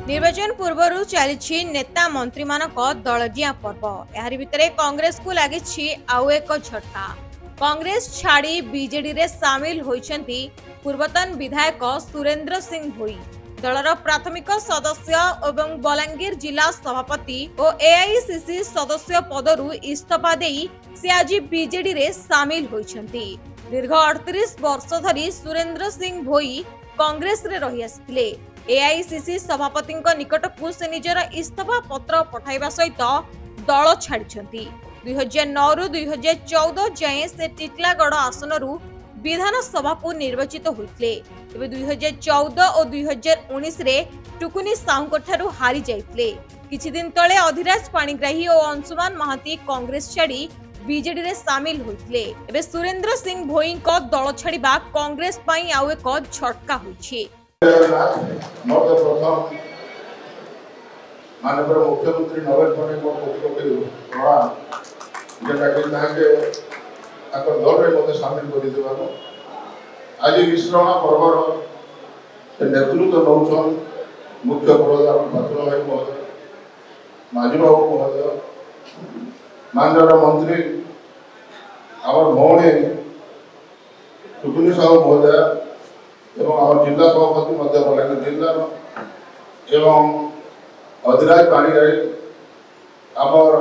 निर्वाचन पूर्व चली नेता मंत्री मानक दलदिया पर्व यार भितर कांग्रेस को लगी आउ एक झटका। कांग्रेस छाड़ी बीजेडी रे सामिल होइछंती पूर्वतन विधायक सुरेंद्र सिंह भोई। दलर प्राथमिक सदस्य एवं बलांगीर जिला सभापति और एआईसीसी सदस्य पदरु इस्तीफा देई से आज बीजेडी रे सामिल होइछंती। दीर्घ 38 वर्ष धरी सुरेंद्र सिंह भोई कांग्रेस रे रही आसिथिले। एआईसीसी सभापति निकट को से निजर इस्तीफा पत्र पठाइबा सहित दल छाड़ी 2009 रु 2014 जाए से टिटलागढ़ आसनरू विधानसभा को निर्वाचित होते। 2014 और 2019 रे टुकुनी साहू ठारू हारी जाइतले। किछि दिन तले अधिराज पाणिग्राही और अंशुमान महाती कांग्रेस छाड़ी बीजेडी रे सामिल होइतले। एबे सुरेंद्र सिंह भोई को दल छाड़िबा कांग्रेस पई आउ एक झटका होइछि। माननीय मुख्यमंत्री नवीन पट्टनायक दल में सामिल कर आज विश्राम पर्वर नेतृत्व नौन मुख्य प्रधान पात्र भाई महोदय माझी बाबू महोदय माननीय मंत्री आम भौणी टुकुनी साहू महोदय एवं जिला सभापति बलांगीर जिलार एवं अधिराज पाणिग्राही आमर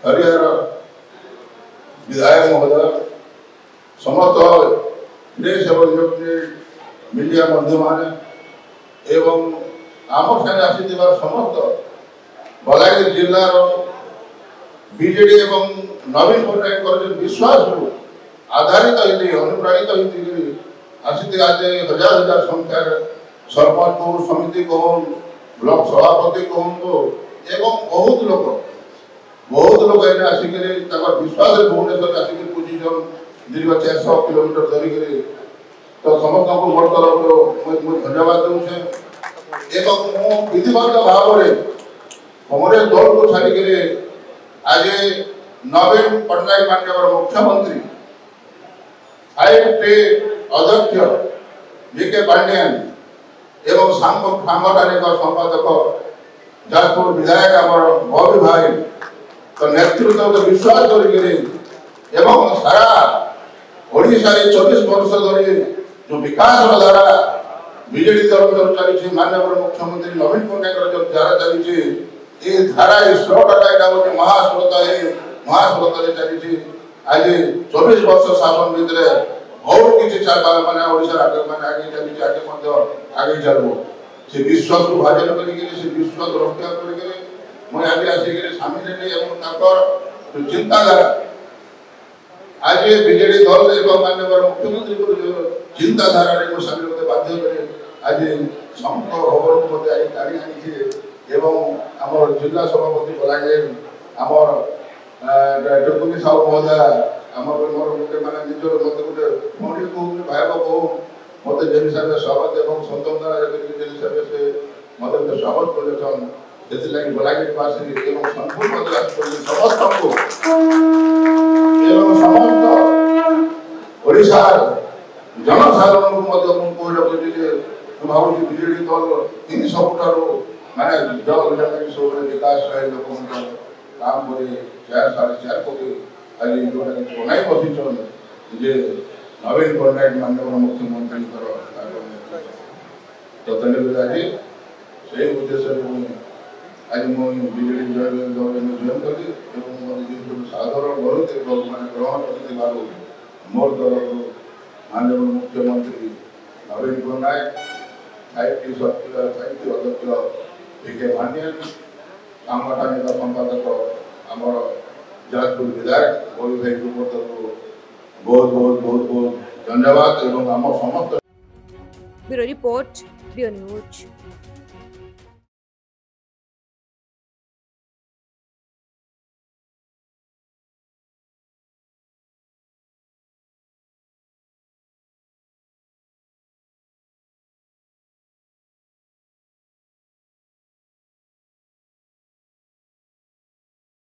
हरिहर विधायक महोदय समस्त प्रेस एवं इलेक्ट्रोनिक मीडिया माध्यम एवं आम साथ आसी समस्त बलांगीर जिलार बीजेडी एवं नवीन पट्टनायक विश्वास आधारित अनुप्राणित होती आसी आज हजार हजार संख्यार सरपंच कहूँ समिति कहूँ ब्लॉक सभापति कहूँ एवं बहुत लोग आसिक विश्वास भुवनेश्वर आसिक पोजिशन दीर्घ 400 किलोमीटर धरिक तो समस्त को मोर तरफ धन्यवाद दूचे एवं विधिवत भाव में कांग्रेस दल को छाड़ी आज नवीन पट्टनायक माननीय मुख्यमंत्री आईटी अध्यक्ष जीके पांड्यान एवं सांगठनिक संपादक जाजपुर विधायक आमर बबी भाई तो नेतृत्व विश्वास कर सारा ओडिशा 24 वर्ष धरी जो विकास धारा बीजेडी दल चली माननीय मुख्यमंत्री नवीन पट्टनायक जो धारा चली धारा स्रोतटा महास्रोत है महास्रोत चली आज 24 वर्ष शासन भितर बहुत किसी माने ओडिशा आगे चली आगे चलो से विश्वास को भाजन कर विश्वास रक्षा कर आज आसिक सामिल चिंताधारा आज बीजेडी दल एवं माननीय मुख्यमंत्री चिंताधारा सामिल होते बाध्य करे आज समस्त खबर को मत आज गाड़ी आनी एवं आम जिला सभापति बलांगीर आमर टुकुनी साहू महोदय आमर मोर गोटे माने निजर मत गोटे भौणी कहूँ भाई कहूँ मत जे हिसाब से स्वागत एवं स्वतंत्र जे हिसाब से मत गोटे स्वागत करेछन से बलांगीर पासी एवं संपूर्ण मद्रास समस्त को एवं समस्त ओडिशा जनसाधारण को भावी बीजेडी दल इन सबुठार माने सब विकास लोक काम कर 4.5 कोटी आज जोटा बनाई बसीचन जे नवीन पट्टनायक माननीय मुख्यमंत्री तो आज से उद्देश्य आज मुझे बीजेडी जॉइन कली साधारण ग्रहण कर मोर तरफ माननीय मुख्यमंत्री नवीन पट्टनायक आईटी अध्यक्ष जीके पांड्यान सांगठनिक संपादक आमर जाजपुर विधायक बबी भाई को बहुत धन्यवाद एवं आम समस्त ब्यूरो रिपोर्ट, रियो न्यूज।